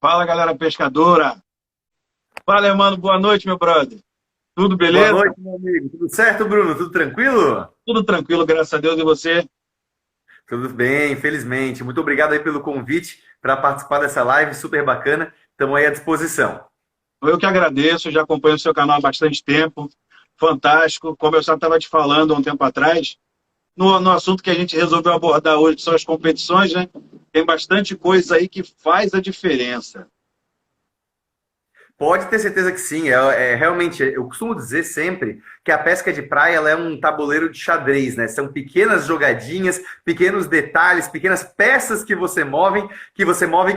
Fala, galera pescadora. Fala, mano, boa noite, meu brother. Tudo Boa beleza? noite, meu amigo. Tudo certo, Bruno? Tudo tranquilo? Tudo tranquilo, graças a Deus. E você? Tudo bem, felizmente. Muito obrigado aí pelo convite para participar dessa live super bacana. Estamos aí à disposição. Eu que agradeço, já acompanho o seu canal há bastante tempo. Fantástico. Como eu já estava te falando há um tempo atrás, no assunto que a gente resolveu abordar hoje, que são as competições, né? Tem bastante coisa aí que faz a diferença. Pode ter certeza que sim. Realmente, eu costumo dizer sempre que a pesca de praia ela é um tabuleiro de xadrez, né? São pequenas jogadinhas, pequenos detalhes, pequenas peças que você move que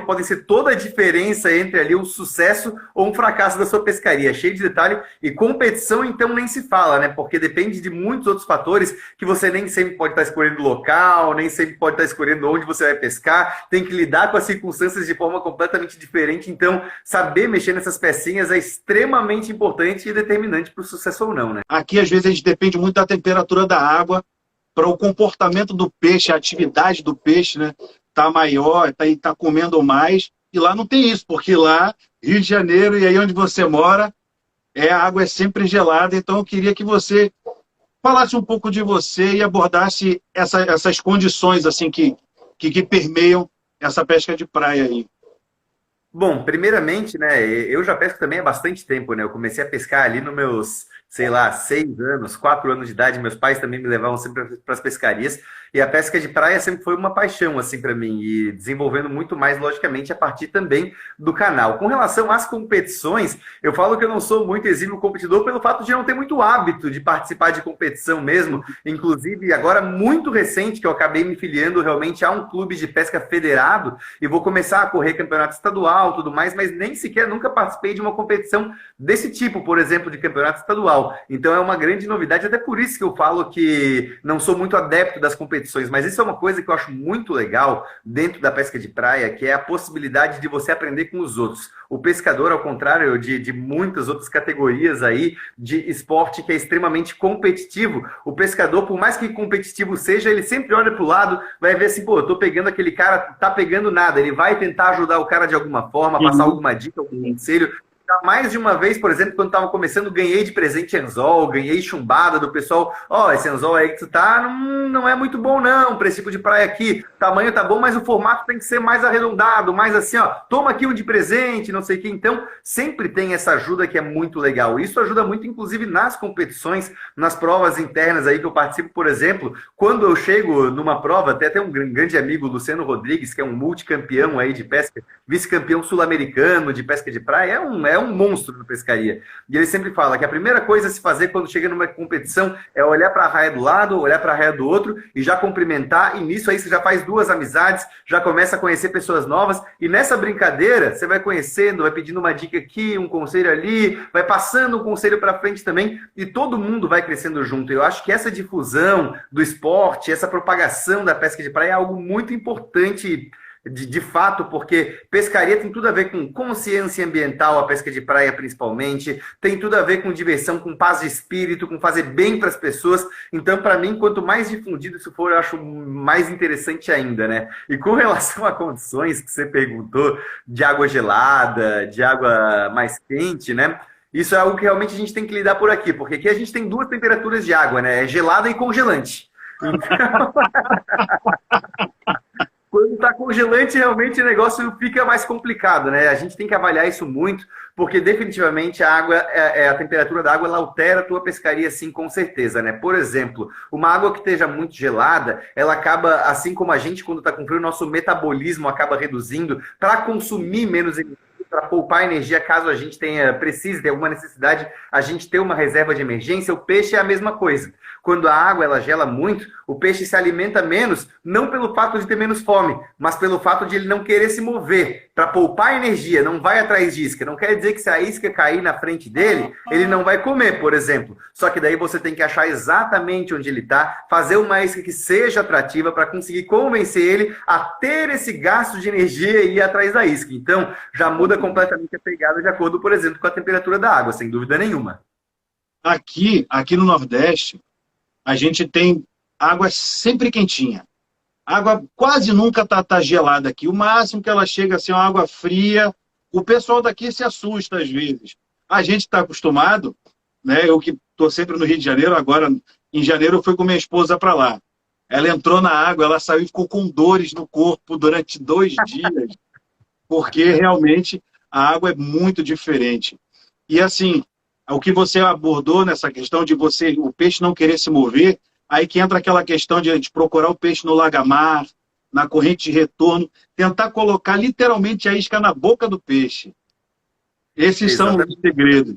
podem ser toda a diferença entre ali um sucesso ou um fracasso da sua pescaria. Cheio de detalhe e competição, então nem se fala, né? Porque depende de muitos outros fatores que você nem sempre pode estar escolhendo o local, nem sempre pode estar escolhendo onde você vai pescar. Tem que lidar com as circunstâncias de forma completamente diferente. Então, saber mexer nessas pecinhas é extremamente importante e determinante para o sucesso ou não, né? Aqui, às vezes, a gente depende muito da temperatura da água para o comportamento do peixe, a atividade do peixe, né? Tá maior, tá comendo mais. E lá não tem isso, porque lá, Rio de Janeiro, e aí onde você mora, a água é sempre gelada. Então, eu queria que você falasse um pouco de você e abordasse essas condições assim que permeiam essa pesca de praia aí. Bom, primeiramente, né, eu já pesco também há bastante tempo, né? Eu comecei a pescar ali nos meus, sei lá, 6 anos, 4 anos de idade. Meus pais também me levavam sempre para as pescarias. E a pesca de praia sempre foi uma paixão, assim, para mim. E desenvolvendo muito mais, logicamente, a partir também do canal. Com relação às competições, eu falo que eu não sou muito exímio competidor pelo fato de não ter muito hábito de participar de competição mesmo. Inclusive, agora muito recente, que eu acabei me filiando realmente a um clube de pesca federado e vou começar a correr campeonato estadual, tudo mais, mas nem sequer nunca participei de uma competição desse tipo, por exemplo, de campeonato estadual. Então é uma grande novidade, até por isso que eu falo que não sou muito adepto das competições, mas isso é uma coisa que eu acho muito legal dentro da pesca de praia, que é a possibilidade de você aprender com os outros. O pescador, ao contrário de muitas outras categorias aí de esporte que é extremamente competitivo, o pescador, por mais que competitivo seja, ele sempre olha para o lado, vai ver assim, pô, eu tô pegando aquele cara, tá pegando nada, ele vai tentar ajudar o cara de alguma forma, passar Uhum. alguma dica, algum conselho. Já mais de uma vez, por exemplo, quando estava começando, ganhei de presente anzol, ganhei chumbada do pessoal. Ó, esse anzol aí que tu tá não é muito bom não, para esse tipo de praia aqui. O tamanho tá bom, mas o formato tem que ser mais arredondado, mais assim, ó, toma aqui um de presente, não sei o que. Então, sempre tem essa ajuda que é muito legal. Isso ajuda muito, inclusive, nas competições, nas provas internas aí que eu participo, por exemplo. Quando eu chego numa prova, até um grande amigo, Luciano Rodrigues, que é um multicampeão aí de pesca, vice-campeão sul-americano de pesca de praia, é um monstro na pescaria. E ele sempre fala que a primeira coisa a se fazer quando chega numa competição é olhar para a raia do lado, olhar para a raia do outro e já cumprimentar. E nisso aí você já faz duas amizades, já começa a conhecer pessoas novas. E nessa brincadeira você vai conhecendo, vai pedindo uma dica aqui, um conselho ali, vai passando um conselho para frente também e todo mundo vai crescendo junto. Eu acho que essa difusão do esporte, essa propagação da pesca de praia é algo muito importante de fato, porque pescaria tem tudo a ver com consciência ambiental, a pesca de praia principalmente, tem tudo a ver com diversão, com paz de espírito, com fazer bem para as pessoas. Então, para mim, quanto mais difundido isso for, eu acho mais interessante ainda, né? E com relação a condições que você perguntou, de água gelada, de água mais quente, né? Isso é algo que realmente a gente tem que lidar por aqui, porque aqui a gente tem duas temperaturas de água, né? É gelada e congelante. Então, quando está congelante, realmente o negócio fica mais complicado, né? A gente tem que avaliar isso muito, porque definitivamente a água, a temperatura da água, ela altera a tua pescaria, sim, com certeza, né? Por exemplo, uma água que esteja muito gelada, ela acaba, assim como a gente, quando está com frio, nosso metabolismo acaba reduzindo para consumir menos energia, para poupar energia caso a gente precise ter alguma necessidade, a gente ter uma reserva de emergência. O peixe é a mesma coisa. Quando a água ela gela muito, o peixe se alimenta menos, não pelo fato de ter menos fome, mas pelo fato de ele não querer se mover. Para poupar energia, não vai atrás de isca. Não quer dizer que se a isca cair na frente dele, ele não vai comer, por exemplo. Só que daí você tem que achar exatamente onde ele está, fazer uma isca que seja atrativa para conseguir convencer ele a ter esse gasto de energia e ir atrás da isca. Então, já muda completamente a pegada de acordo, por exemplo, com a temperatura da água, sem dúvida nenhuma. Aqui no Nordeste, a gente tem água sempre quentinha. A água quase nunca tá gelada aqui. O máximo que ela chega assim, é uma água fria, O pessoal daqui se assusta às vezes. A gente está acostumado, né? Eu que estou sempre no Rio de Janeiro, agora em janeiro eu fui com minha esposa para lá. Ela entrou na água, ela saiu e ficou com dores no corpo durante 2 dias, porque realmente a água é muito diferente. E assim, o que você abordou nessa questão de o peixe não querer se mover, aí que entra aquela questão de procurar o peixe no lagamar, na corrente de retorno, tentar colocar literalmente a isca na boca do peixe. Esses são os segredos.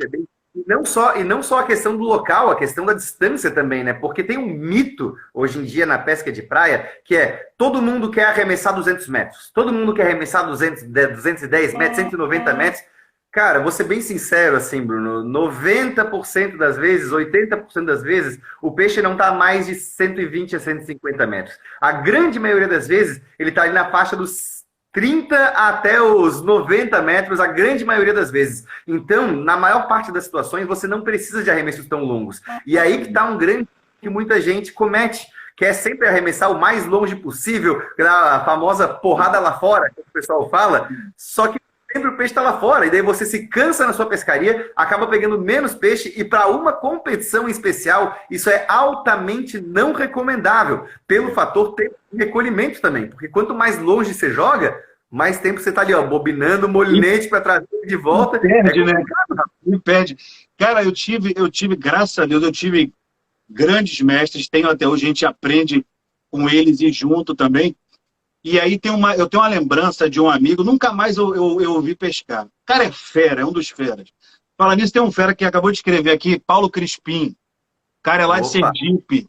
E não só a questão do local, a questão da distância também, né? Porque tem um mito hoje em dia na pesca de praia, que é todo mundo quer arremessar 200 metros, todo mundo quer arremessar 210 metros, 190 metros. Cara, vou ser bem sincero assim, Bruno, 90% das vezes, 80% das vezes, o peixe não está a mais de 120 a 150 metros. A grande maioria das vezes, ele está ali na faixa dos 30 até os 90 metros, a grande maioria das vezes. Então, na maior parte das situações, você não precisa de arremessos tão longos. E aí que está um grande que muita gente comete, que é sempre arremessar o mais longe possível, a famosa porrada lá fora, que o pessoal fala, só que sempre o peixe está lá fora, e daí você se cansa na sua pescaria, acaba pegando menos peixe, e para uma competição em especial, isso é altamente não recomendável, pelo fator tempo de recolhimento também, porque quanto mais longe você joga, mais tempo você está ali, ó, bobinando o molinete para trazer de volta. Impede, né? Impede. Cara, eu tive, graças a Deus, eu tive grandes mestres, tenho até hoje, a gente aprende com eles e junto também. E aí eu tenho uma lembrança de um amigo, nunca mais eu vi pescar. O cara é fera, é um dos feras. Fala nisso, tem um fera que acabou de escrever aqui, Paulo Crispim. O cara é lá de Sergipe.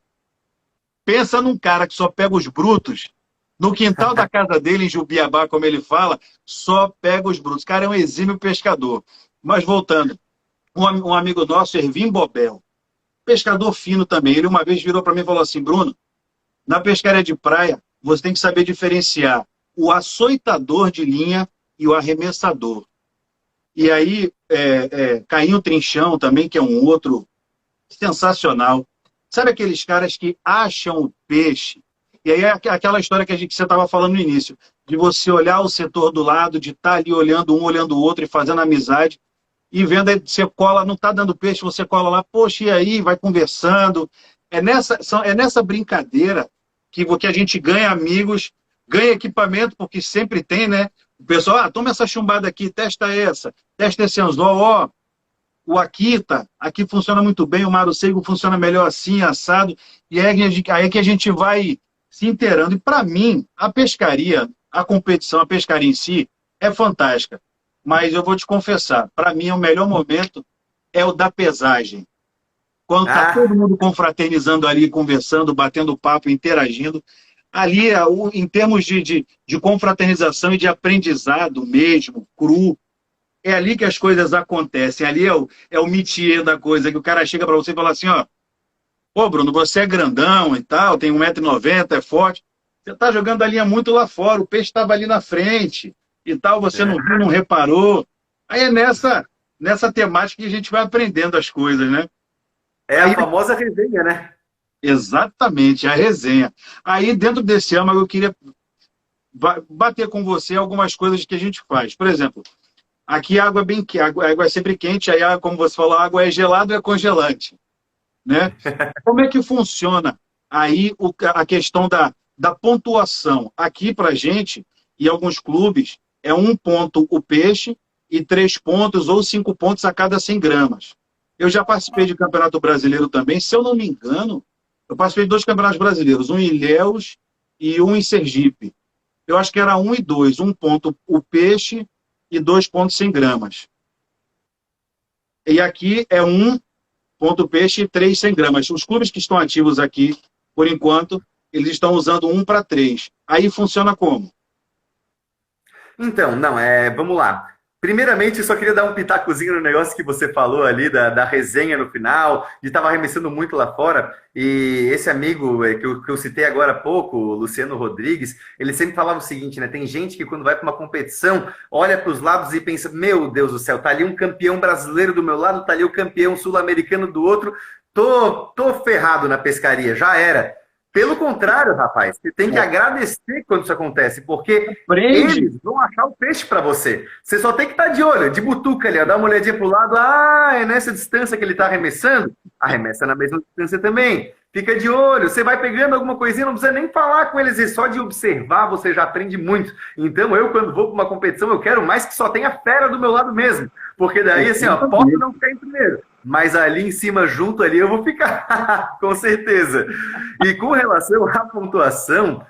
Pensa num cara que só pega os brutos, no quintal da casa dele, em Jubiabá, como ele fala, só pega os brutos. O cara é um exímio pescador. Mas voltando, um amigo nosso, Ervim Bobel, pescador fino também, ele uma vez virou para mim e falou assim, Bruno, na pescaria de praia, você tem que saber diferenciar o açoitador de linha e o arremessador. E aí, Cainho Trinchão também, que é um outro sensacional. Sabe aqueles caras que acham o peixe? E aí é aquela história que você estava falando no início, de você olhar o setor do lado, de estar ali olhando um, olhando o outro e fazendo amizade, e vendo, aí você cola, não está dando peixe, você cola lá, poxa, e aí? Vai conversando. É nessa brincadeira que a gente ganha amigos, ganha equipamento, porque sempre tem, né? O pessoal, toma essa chumbada aqui, testa esse anzol, ó, o Akita, aqui funciona muito bem, o Maru Seco funciona melhor assim, assado, e aí que a gente vai se inteirando. E para mim, a pescaria, a competição, a pescaria em si, é fantástica. Mas eu vou te confessar, para mim o melhor momento é o da pesagem. Quando está todo mundo confraternizando ali, conversando, batendo papo, interagindo. Ali, em termos de confraternização e de aprendizado mesmo, cru, é ali que as coisas acontecem. Ali é o métier da coisa, que o cara chega para você e fala assim, ó, pô, Bruno, você é grandão e tal, tem 1,90 m, é forte. Você está jogando a linha muito lá fora, o peixe estava ali na frente e tal, você não viu, não reparou. Aí é nessa temática que a gente vai aprendendo as coisas, né? É a famosa resenha, né? Exatamente, a resenha. Aí, dentro desse âmago, eu queria bater com você algumas coisas que a gente faz. Por exemplo, aqui a água é bem quente, a água é sempre quente, aí, como você falou, a água é gelada ou é congelante. Né? Como é que funciona aí a questão da pontuação? Aqui, para a gente, e alguns clubes, é 1 ponto o peixe e 3 pontos ou 5 pontos a cada 100 gramas. Eu já participei de campeonato brasileiro também, se eu não me engano, eu participei de 2 campeonatos brasileiros, um em Ilhéus e um em Sergipe. Eu acho que era 1 e 2, 1 ponto o peixe e 2 pontos 100 gramas. E aqui é 1 ponto peixe e 3 100 gramas. Os clubes que estão ativos aqui, por enquanto, eles estão usando 1 para 3. Aí funciona como? Então, vamos lá. Primeiramente, eu só queria dar um pitacozinho no negócio que você falou ali, da resenha no final, de estar arremessando muito lá fora. E esse amigo que eu citei agora há pouco, o Luciano Rodrigues, ele sempre falava o seguinte, né? Tem gente que quando vai para uma competição, olha para os lados e pensa, meu Deus do céu, tá ali um campeão brasileiro do meu lado, tá ali o campeão sul-americano do outro, tô ferrado na pescaria, já era. Pelo contrário, rapaz, você tem que agradecer quando isso acontece, porque Aprende. eles vão achar o peixe para você. Você só tem que estar de olho, de butuca ali, ó, dá uma olhadinha pro lado, é nessa distância que ele está arremessando, arremessa na mesma distância também. Fica de olho, você vai pegando alguma coisinha, não precisa nem falar com eles, é só de observar você já aprende muito. Então eu, quando vou para uma competição, eu quero mais que só tenha fera do meu lado mesmo, porque daí, assim, ó, posso não ficar em primeiro, mas ali em cima, junto ali, eu vou ficar, com certeza. E com relação à pontuação,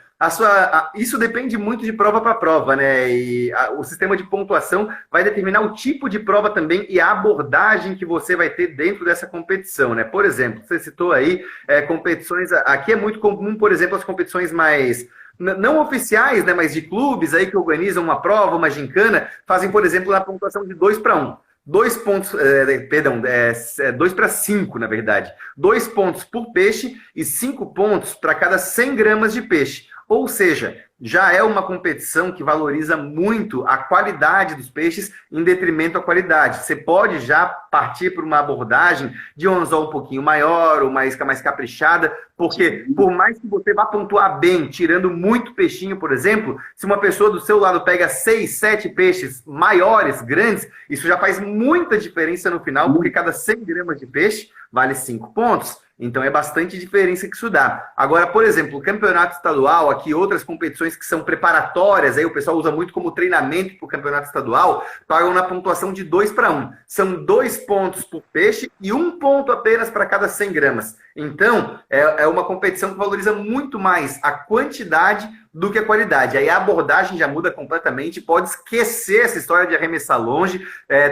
isso depende muito de prova para prova, né? E o sistema de pontuação vai determinar o tipo de prova também e a abordagem que você vai ter dentro dessa competição, né? Por exemplo, você citou aí competições, aqui é muito comum, por exemplo, as competições mais não oficiais, né, mas de clubes aí que organizam uma prova, uma gincana, fazem, por exemplo, na pontuação de 2-1. 2 para 5, na verdade. 2 pontos por peixe e 5 pontos para cada 100 gramas de peixe. Ou seja, já é uma competição que valoriza muito a qualidade dos peixes em detrimento à qualidade. Você pode já partir por uma abordagem de um anzol um pouquinho maior, ou uma isca mais caprichada, porque por mais que você vá pontuar bem, tirando muito peixinho, por exemplo, se uma pessoa do seu lado pega 6, 7 peixes maiores, grandes, isso já faz muita diferença no final, porque cada 100 gramas de peixe vale 5 pontos. Então é bastante diferença que isso dá. Agora, por exemplo, o campeonato estadual, aqui outras competições que são preparatórias, aí o pessoal usa muito como treinamento para o campeonato estadual, pagam na pontuação de 2-1. São 2 pontos por peixe e 1 ponto apenas para cada 100 gramas. Então, é uma competição que valoriza muito mais a quantidade do que a qualidade. Aí a abordagem já muda completamente, pode esquecer essa história de arremessar longe.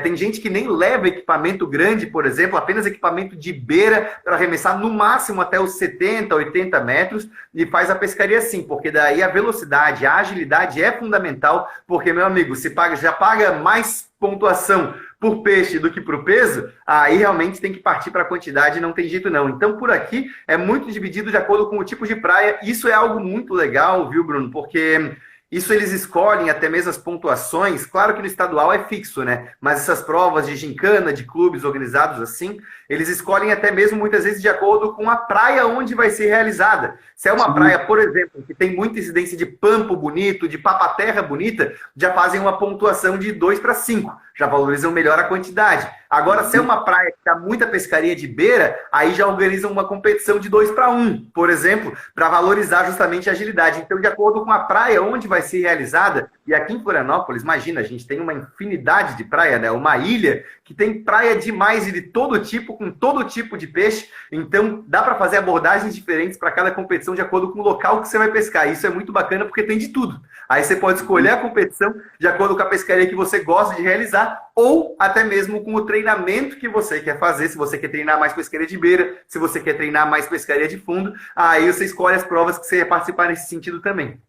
Tem gente que nem leva equipamento grande, por exemplo, apenas equipamento de beira para arremessar no máximo até os 70, 80 metros e faz a pescaria assim, porque daí a velocidade, a agilidade é fundamental, porque, meu amigo, se já paga mais pontuação por peixe do que por peso, aí realmente tem que partir para a quantidade, não tem jeito não. Então, por aqui, é muito dividido de acordo com o tipo de praia. Isso é algo muito legal, viu, Bruno? Porque isso eles escolhem até mesmo as pontuações. Claro que no estadual é fixo, né? Mas essas provas de gincana, de clubes organizados assim, eles escolhem até mesmo muitas vezes de acordo com a praia onde vai ser realizada. Se é uma praia, por exemplo, que tem muita incidência de pampo bonito, de papaterra bonita, já fazem uma pontuação de 2-5. Já valorizam melhor a quantidade. Agora, se é uma praia que está muita pescaria de beira, aí já organizam uma competição de 2-1, por exemplo, para valorizar justamente a agilidade. Então, de acordo com a praia onde vai ser realizada, e aqui em Florianópolis, imagina, a gente tem uma infinidade de praia, né? Uma ilha que tem praia demais e de todo tipo, com todo tipo de peixe. Então, dá para fazer abordagens diferentes para cada competição de acordo com o local que você vai pescar. Isso é muito bacana porque tem de tudo. Aí você pode escolher a competição de acordo com a pescaria que você gosta de realizar ou até mesmo com o treinamento que você quer fazer. Se você quer treinar mais pescaria de beira, se você quer treinar mais pescaria de fundo, aí você escolhe as provas que você quer participar nesse sentido também.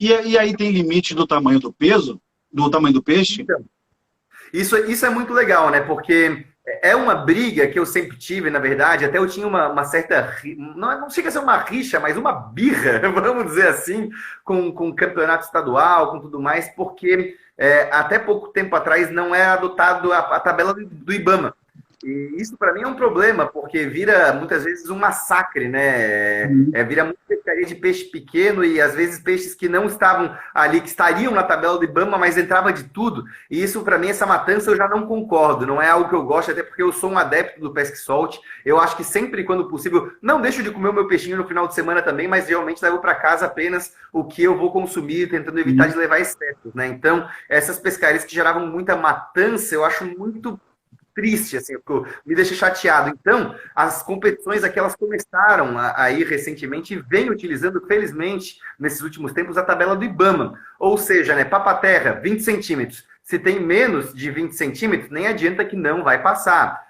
E aí tem limite do tamanho do peso? Do tamanho do peixe? Então, isso é muito legal, né? Porque é uma briga que eu sempre tive, na verdade. Até eu tinha uma certa... Não chega a ser uma rixa, mas uma birra, vamos dizer assim, com o campeonato estadual, com tudo mais, porque até pouco tempo atrás não é adotado a tabela do IBAMA. E isso para mim é um problema, porque vira muitas vezes um massacre, né? Vira muita pescaria de peixe pequeno e às vezes peixes que não estavam ali, que estariam na tabela do IBAMA, mas entrava de tudo. E isso para mim, essa matança, eu já não concordo. Não é algo que eu gosto, até porque eu sou um adepto do pesca e solte. Eu acho que sempre, quando possível, não deixo de comer o meu peixinho no final de semana também, mas realmente levo para casa apenas o que eu vou consumir, tentando evitar de levar excessos, né? Então, essas pescarias que geravam muita matança, eu acho muito triste, assim, me deixa chateado. Então, as competições aqui, elas começaram a ir recentemente e vem utilizando, felizmente, nesses últimos tempos, a tabela do IBAMA. Ou seja, né, papaterra, 20 centímetros. Se tem menos de 20 centímetros, nem adianta que não vai passar.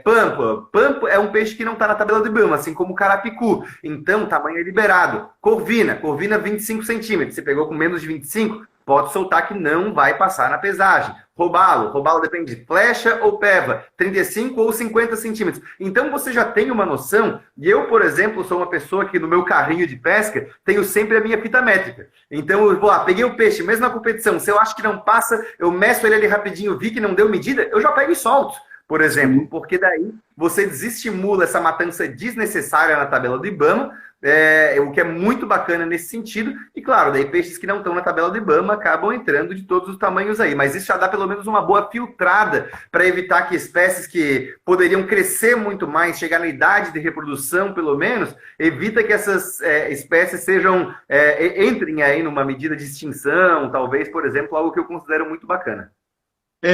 Pampa. Pampa é um peixe que não está na tabela do IBAMA, assim como o carapicu. Então, tamanho é liberado. Corvina 25 centímetros. Você pegou com menos de 25, pode soltar que não vai passar na pesagem. Robalo depende de flecha ou peva, 35 ou 50 centímetros. Então você já tem uma noção, e eu, por exemplo, sou uma pessoa que no meu carrinho de pesca, tenho sempre a minha fita métrica. Então eu vou lá, peguei o peixe, mesmo na competição, se eu acho que não passa, eu meço ele ali rapidinho, vi que não deu medida, eu já pego e solto, por exemplo, porque daí você desestimula essa matança desnecessária na tabela do IBAMA, o que é muito bacana nesse sentido. E claro, daí peixes que não estão na tabela do IBAMA acabam entrando de todos os tamanhos aí. Mas isso já dá pelo menos uma boa filtrada para evitar que espécies que poderiam crescer muito mais, chegar na idade de reprodução pelo menos, evita que essas espécies sejam entrem aí numa medida de extinção, talvez, por exemplo, algo que eu considero muito bacana.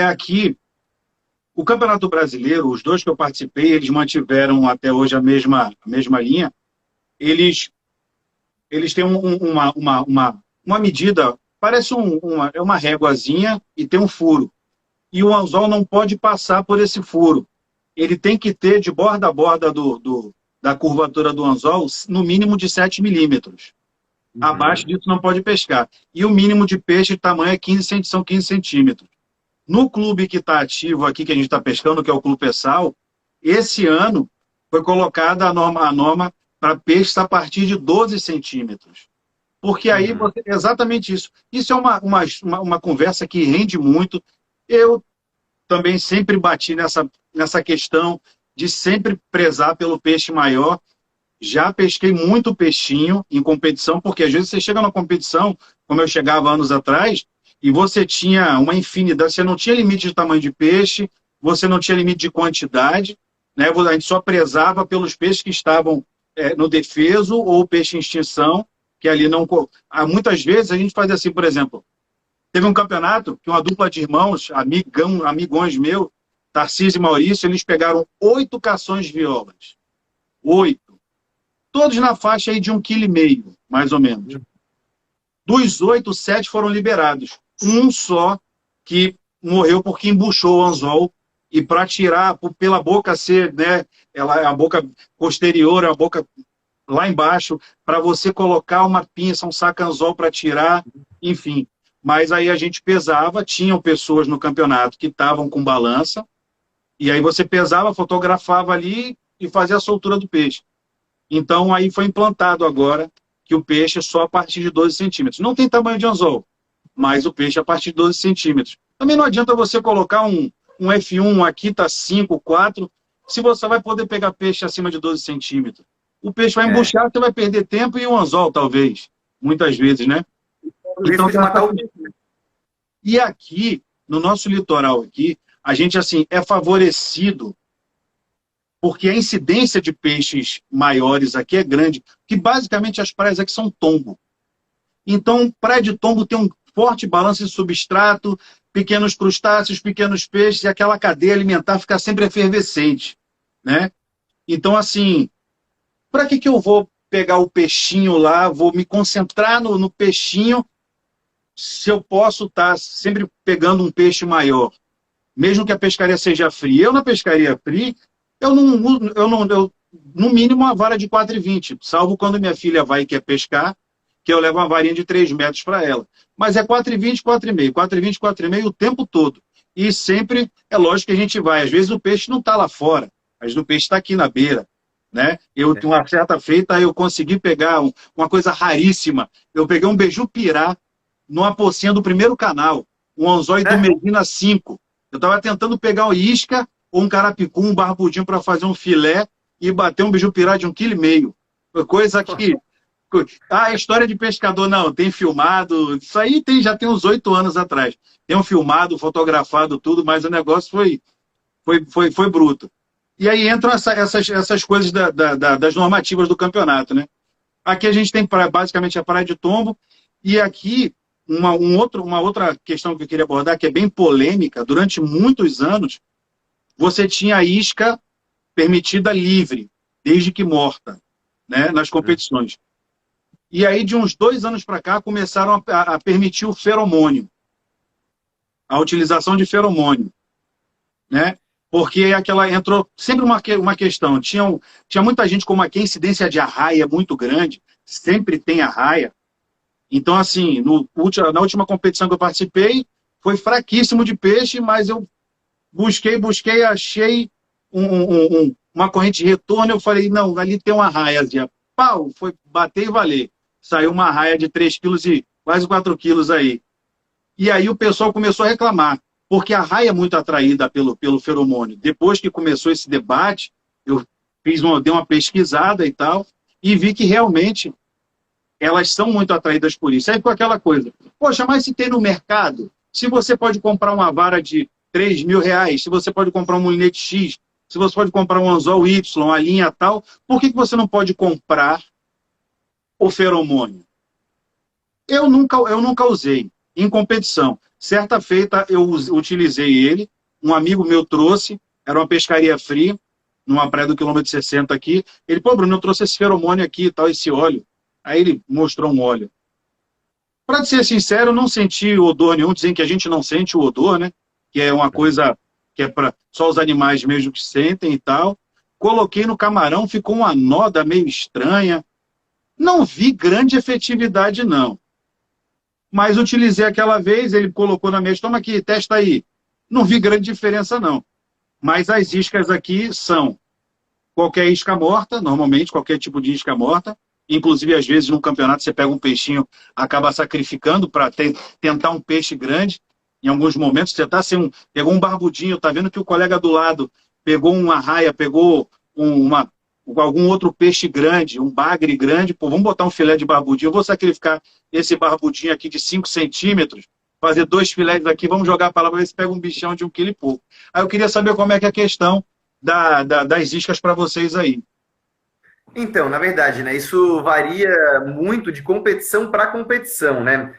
Aqui, o Campeonato Brasileiro, os dois que eu participei, eles mantiveram até hoje a mesma linha. Eles têm uma medida, parece uma réguazinha e tem um furo. E o anzol não pode passar por esse furo. Ele tem que ter de borda a borda da curvatura do anzol no mínimo de 7 milímetros. Abaixo disso não pode pescar. E o mínimo de peixe de tamanho são 15 centímetros. No clube que está ativo aqui, que a gente está pescando, que é o Clube Pessal, esse ano foi colocada a norma para peixes a partir de 12 centímetros. Porque aí, exatamente isso. Isso é uma conversa que rende muito. Eu também sempre bati nessa questão de sempre prezar pelo peixe maior. Já pesquei muito peixinho em competição, porque às vezes você chega na competição, como eu chegava anos atrás, e você tinha uma infinidade, você não tinha limite de tamanho de peixe, você não tinha limite de quantidade, né? A gente só prezava pelos peixes que estavam no defeso ou peixe em extinção, que ali não... Muitas vezes a gente fazia assim, por exemplo, teve um campeonato que uma dupla de irmãos, amigões meus, Tarcísio e Maurício, eles pegaram 8 cações de violas. 8. Todos na faixa aí de 1,5 kg, mais ou menos. Dos 8, 7 foram liberados. Um só que morreu porque embuchou o anzol. E para tirar, pela boca ser, né, a boca posterior, a boca lá embaixo, para você colocar uma pinça, um sacanzol para tirar, enfim. Mas aí a gente pesava, tinham pessoas no campeonato que estavam com balança, e aí você pesava, fotografava ali e fazia a soltura do peixe. Então aí foi implantado agora que o peixe é só a partir de 12 centímetros. Não tem tamanho de anzol, mas o peixe é a partir de 12 centímetros. Também não adianta você colocar um F1, aqui está 5, 4, se você vai poder pegar peixe acima de 12 centímetros. O peixe vai embuchar, você vai perder tempo e o anzol, talvez, muitas vezes, né? Então, e aqui, no nosso litoral aqui, a gente, assim, é favorecido porque a incidência de peixes maiores aqui é grande, que basicamente as praias aqui são tombo. Então, praia de tombo tem um forte balanço de substrato, pequenos crustáceos, pequenos peixes, e aquela cadeia alimentar fica sempre efervescente, né? Então, assim, para que eu vou pegar o peixinho lá, vou me concentrar no peixinho, se eu posso estar sempre pegando um peixe maior, mesmo que a pescaria seja fria? Eu, na pescaria fria, eu no mínimo, uma vara de 4,20, salvo quando minha filha vai e quer pescar, que eu levo uma varinha de 3 metros para ela. Mas é 4,20, 4,5, 4,20, 4,5 o tempo todo. E sempre, é lógico que a gente vai. Às vezes o peixe não está lá fora, às vezes o peixe está aqui na beira. Né? Uma certa feita, eu consegui pegar uma coisa raríssima. Eu peguei um beiju-pirá numa pocinha do primeiro canal, um anzol do Medina 5. Eu estava tentando pegar uma isca ou um carapicu, um barbudinho para fazer um filé e bater um beiju-pirá de 1,5 kg. Coisa que... Ah, história de pescador, não, tem filmado, isso aí já tem uns 8 anos atrás. Tem um filmado, fotografado, tudo, mas o negócio foi bruto. E aí entram essas coisas das normativas do campeonato, né? Aqui a gente tem basicamente a praia de tombo, e aqui uma outra questão que eu queria abordar, que é bem polêmica. Durante muitos anos, você tinha a isca permitida livre, desde que morta, né, nas competições. E aí, de uns 2 anos para cá, começaram a permitir o feromônio, a utilização de feromônio, né? Porque entrou sempre uma questão. Tinha muita gente, como aqui, a incidência de arraia é muito grande, sempre tem arraia. Então, assim, na última competição que eu participei, foi fraquíssimo de peixe, mas eu busquei, achei uma corrente de retorno, eu falei, não, ali tem uma arraia. Pau, foi bater e valer. Saiu uma arraia de 3 quilos e quase 4 quilos aí. E aí o pessoal começou a reclamar, porque a arraia é muito atraída pelo feromônio. Depois que começou esse debate, eu dei uma pesquisada e tal, e vi que realmente elas são muito atraídas por isso. Aí com aquela coisa, poxa, mas se tem no mercado, se você pode comprar uma vara de R$ 3.000, se você pode comprar um molinete X, se você pode comprar um anzol Y, a linha tal, por que você não pode comprar o feromônio? Eu nunca usei em competição. Certa feita eu utilizei ele, um amigo meu trouxe, era uma pescaria free, numa praia do quilômetro 60 aqui. Ele, pô, Bruno, eu trouxe esse feromônio aqui e tal, esse óleo. Aí ele mostrou um óleo. Para ser sincero, eu não senti odor nenhum. Dizem que a gente não sente o odor, né? Que é uma coisa que é para só os animais mesmo que sentem e tal. Coloquei no camarão, ficou uma noda meio estranha. Não vi grande efetividade, não. Mas utilizei aquela vez, ele colocou na mesa, toma aqui, testa aí. Não vi grande diferença, não. Mas as iscas aqui são qualquer isca morta, normalmente, qualquer tipo de isca morta. Inclusive, às vezes, no campeonato, você pega um peixinho, acaba sacrificando para tentar um peixe grande. Em alguns momentos, você pegou um barbudinho, tá vendo que o colega do lado pegou uma raia, pegou algum outro peixe grande, um bagre grande, pô, vamos botar um filé de barbudinho, eu vou sacrificar esse barbudinho aqui de 5 centímetros, fazer 2 filés aqui, vamos jogar para lá, ver se pega um bichão de 1,5 kg. Aí eu queria saber como é que é a questão das iscas para vocês aí. Então, na verdade, né, isso varia muito de competição para competição, né?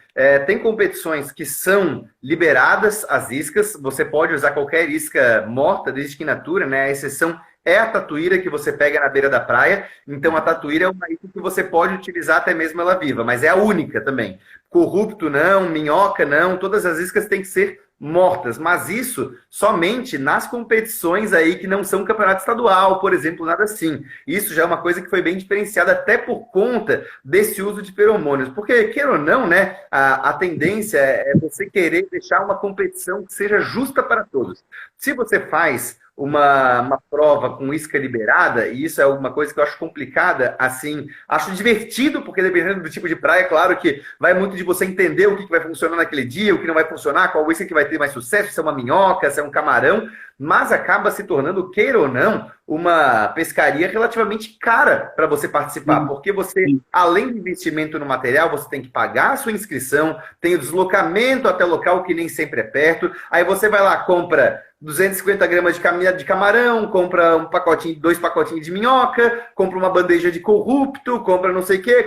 Tem competições que são liberadas as iscas, você pode usar qualquer isca morta, desde que in natura, né? A exceção é a tatuíra que você pega na beira da praia. Então, a tatuíra é uma isca que você pode utilizar até mesmo ela viva, mas é a única também. Corrupto não, minhoca não, todas as iscas têm que ser mortas, mas isso somente nas competições aí que não são campeonato estadual, por exemplo, nada assim. Isso já é uma coisa que foi bem diferenciada até por conta desse uso de feromônios, porque, queira ou não, né, a tendência é você querer deixar uma competição que seja justa para todos. Se você faz uma prova com isca liberada, e isso é uma coisa que eu acho complicada, assim, acho divertido, porque dependendo do tipo de praia, claro que vai muito de você entender o que vai funcionar naquele dia, o que não vai funcionar, qual isca que vai ter mais sucesso, se é uma minhoca, se é um camarão, mas acaba se tornando, queira ou não, uma pescaria relativamente cara para você participar, porque você, além do investimento no material, você tem que pagar a sua inscrição, tem o deslocamento até o local, que nem sempre é perto, aí você vai lá, compra 250 gramas de camarão, compra 2 pacotinhos de minhoca, compra uma bandeja de corrupto, compra não sei o quê,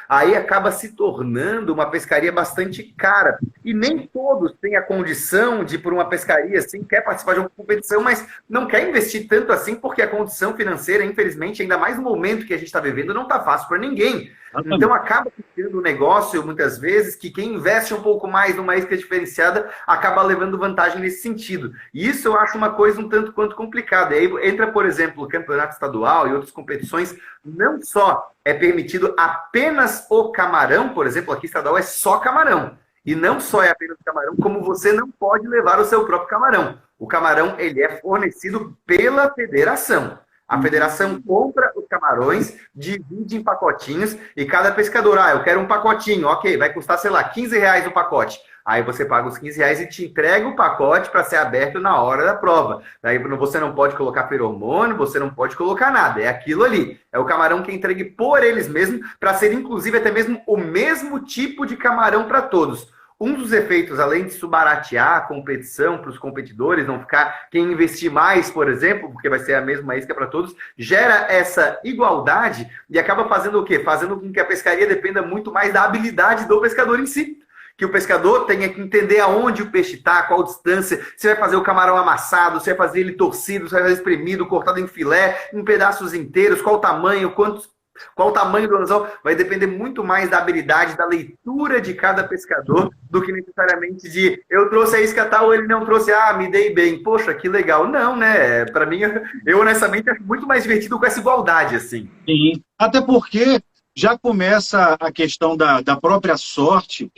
aí acaba se tornando uma pescaria bastante cara. E nem todos têm a condição de ir por uma pescaria assim, quer participar de uma competição, mas não quer investir tanto assim, porque a condição financeira, infelizmente, ainda mais no momento que a gente está vivendo, não está fácil para ninguém. Então acaba ficando um negócio, muitas vezes, que quem investe um pouco mais numa isca diferenciada acaba levando vantagem nesse sentido. E isso eu acho uma coisa um tanto quanto complicada. E aí entra, por exemplo, o campeonato estadual e outras competições, não só é permitido apenas o camarão, por exemplo, aqui estadual é só camarão. E não só é apenas o camarão, como você não pode levar o seu próprio camarão. O camarão, ele é fornecido pela federação. A federação compra os camarões, divide em pacotinhos e cada pescador, eu quero um pacotinho, ok, vai custar, sei lá, R$ 15 o pacote. Aí você paga os R$ 15 e te entrega o pacote para ser aberto na hora da prova. Daí você não pode colocar feromônio, você não pode colocar nada. É aquilo ali. É o camarão que é entregue por eles mesmos, para ser inclusive até mesmo o mesmo tipo de camarão para todos. Um dos efeitos, além de isso baratear a competição para os competidores, não ficar quem investir mais, por exemplo, porque vai ser a mesma isca para todos, gera essa igualdade e acaba fazendo o quê? Fazendo com que a pescaria dependa muito mais da habilidade do pescador em si. Que o pescador tenha que entender aonde o peixe está, qual distância, se vai fazer o camarão amassado, se vai fazer ele torcido, se vai fazer espremido, cortado em filé, em pedaços inteiros, qual o tamanho, qual o tamanho do anzol, vai depender muito mais da habilidade, da leitura de cada pescador, do que necessariamente de eu trouxe a isca tal ou ele não trouxe, me dei bem, poxa, que legal. Não, né? Para mim, eu honestamente acho muito mais divertido com essa igualdade, assim. Sim, até porque já começa a questão da própria sorte,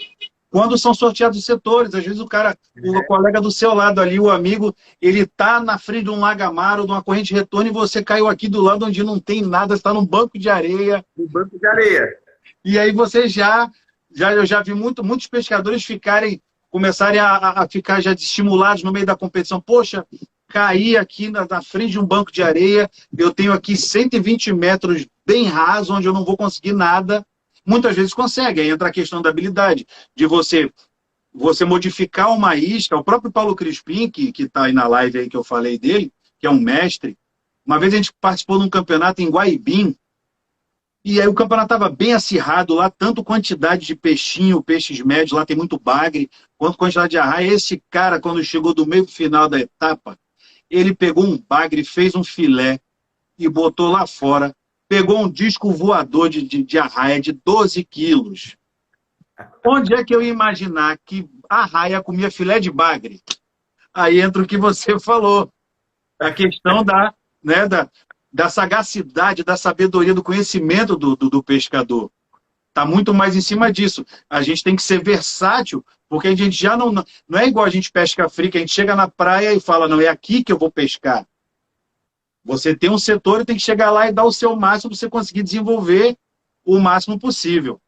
quando são sorteados os setores. Às vezes o colega do seu lado ali, o amigo, ele tá na frente de um lagamar, de uma corrente de retorno, e você caiu aqui do lado onde não tem nada, está num banco de areia. No banco de areia. E aí você eu já vi muitos pescadores começarem a ficar já estimulados no meio da competição. Poxa, cair aqui na frente de um banco de areia, eu tenho aqui 120 metros bem raso, onde eu não vou conseguir nada. Muitas vezes consegue, aí entra a questão da habilidade, de você modificar uma isca. O próprio Paulo Crispim, que está aí na live aí que eu falei dele, que é um mestre, uma vez a gente participou de um campeonato em Guaibim, e aí o campeonato estava bem acirrado lá, tanto quantidade de peixinho, peixes médios, lá tem muito bagre, quanto quantidade de arraia. Esse cara, quando chegou do meio final da etapa, ele pegou um bagre, fez um filé e botou lá fora, pegou um disco voador de arraia de 12 quilos. Onde é que eu ia imaginar que a arraia comia filé de bagre? Aí entra o que você falou, a questão da sagacidade, da sabedoria, do conhecimento do pescador. Está muito mais em cima disso. A gente tem que ser versátil, porque a gente já não é igual a gente pesca fria, que a gente chega na praia e fala, não, é aqui que eu vou pescar. Você tem um setor e tem que chegar lá e dar o seu máximo para você conseguir desenvolver o máximo possível.